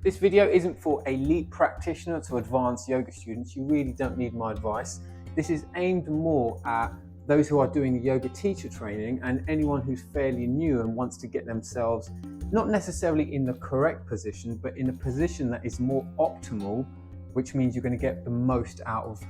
This video isn't for elite practitioners or advanced yoga students. You really don't need my advice. This is aimed more at those who are doing the yoga teacher training and anyone who's fairly new and wants to get themselves not necessarily in the correct position, but in a position that is more optimal, which means you're going to get the most out of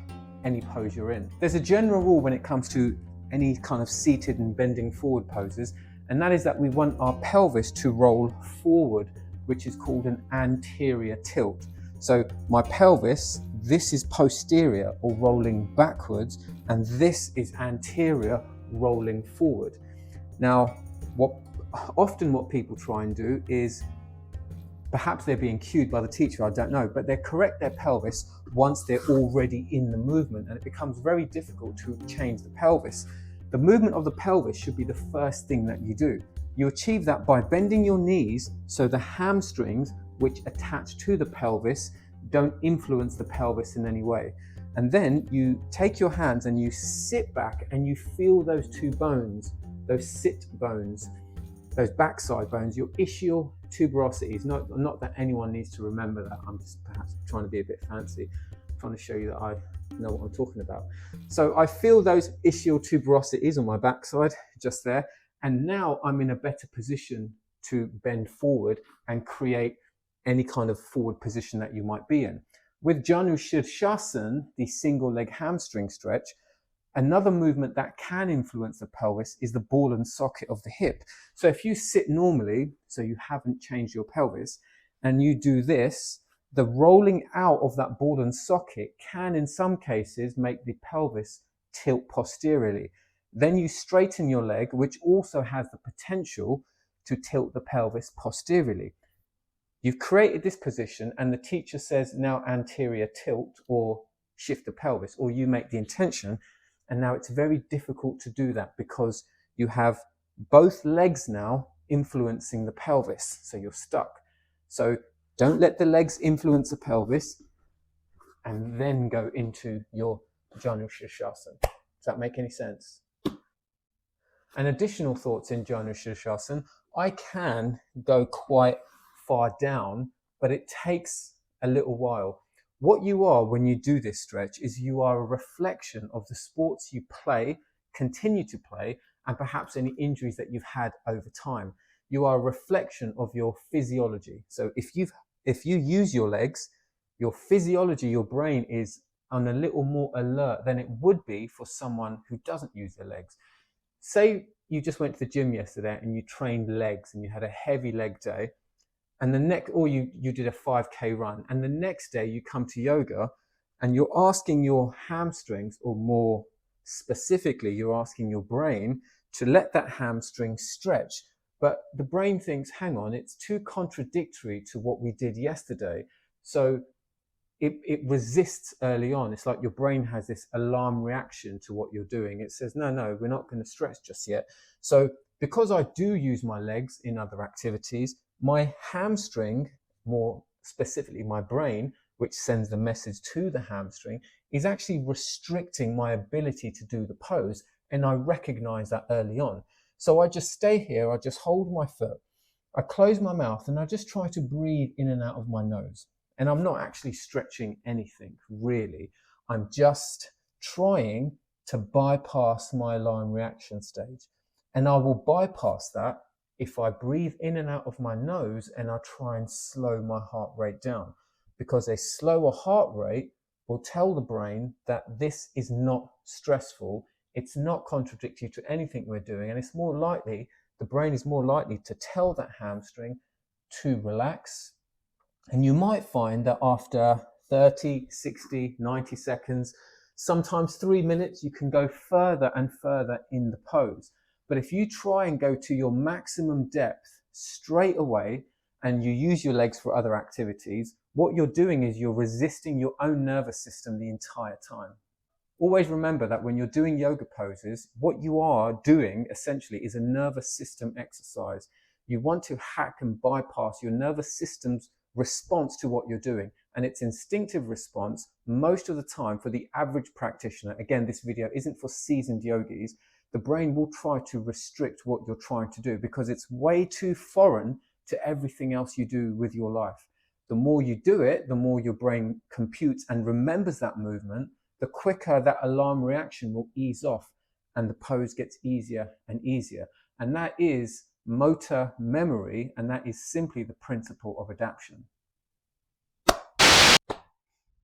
any pose you're in. There's a general rule when it comes to any kind of seated and bending forward poses, and that is that we want our pelvis to roll forward, which is called an anterior tilt. So my pelvis, this is posterior or rolling backwards, and this is anterior rolling forward. Now, what people try and do is, perhaps they're being cued by the teacher, I don't know, but they correct their pelvis once they're already in the movement, and it becomes very difficult to change the pelvis. The movement of the pelvis should be the first thing that you do. You achieve that by bending your knees so the hamstrings, which attach to the pelvis, don't influence the pelvis in any way. And then you take your hands and you sit back and you feel those two bones, those sit bones, those backside bones, your ischial tuberosities. Not that anyone needs to remember that. I'm just perhaps trying to be a bit fancy, trying to show you that I know what I'm talking about. So I feel those ischial tuberosities on my backside, just there. And now I'm in a better position to bend forward and create any kind of forward position that you might be in. With Janu Sirsasana, the single leg hamstring stretch, another movement that can influence the pelvis is the ball and socket of the hip. So if you sit normally, so you haven't changed your pelvis, and you do this, the rolling out of that ball and socket can in some cases make the pelvis tilt posteriorly. Then you straighten your leg, which also has the potential to tilt the pelvis posteriorly. You've created this position and the teacher says now anterior tilt or shift the pelvis, or you make the intention, and now it's very difficult to do that because you have both legs now influencing the pelvis, so you're stuck. So don't let the legs influence the pelvis and then go into your Janu Sirsasana. Does that make any sense? And additional thoughts in Janu Sirsasana, I can go quite far down, but it takes a little while. What you are when you do this stretch is you are a reflection of the sports you play, continue to play, and perhaps any injuries that you've had over time. You are a reflection of your physiology. So if you use your legs, your physiology, your brain is on a little more alert than it would be for someone who doesn't use their legs. Say you just went to the gym yesterday and you trained legs and you had a heavy leg day, and you did a 5K run, and the next day you come to yoga and you're asking your hamstrings, or more specifically, you're asking your brain to let that hamstring stretch. But the brain thinks, hang on, it's too contradictory to what we did yesterday. So it resists early on. It's like your brain has this alarm reaction to what you're doing. It says, no, we're not going to stretch just yet. So because I do use my legs in other activities, my hamstring, more specifically my brain, which sends the message to the hamstring, is actually restricting my ability to do the pose. And I recognize that early on. So I just stay here, I just hold my foot, I close my mouth, and I just try to breathe in and out of my nose. And I'm not actually stretching anything, really. I'm just trying to bypass my alarm reaction stage. And I will bypass that if I breathe in and out of my nose and I try and slow my heart rate down. Because a slower heart rate will tell the brain that this is not stressful, it's not contradictory to anything we're doing, and it's more likely, the brain is more likely to tell that hamstring to relax. And you might find that after 30, 60, 90 seconds, sometimes 3 minutes, you can go further and further in the pose. But if you try and go to your maximum depth straight away and you use your legs for other activities, what you're doing is you're resisting your own nervous system the entire time. Always remember that when you're doing yoga poses, what you are doing essentially is a nervous system exercise. You want to hack and bypass your nervous system's response to what you're doing, and its instinctive response most of the time for the average practitioner. Again, this video isn't for seasoned yogis. The brain will try to restrict what you're trying to do because it's way too foreign to everything else you do with your life. The more you do it, the more your brain computes and remembers that movement, the quicker that alarm reaction will ease off and the pose gets easier and easier. And that is motor memory, and that is simply the principle of adaptation.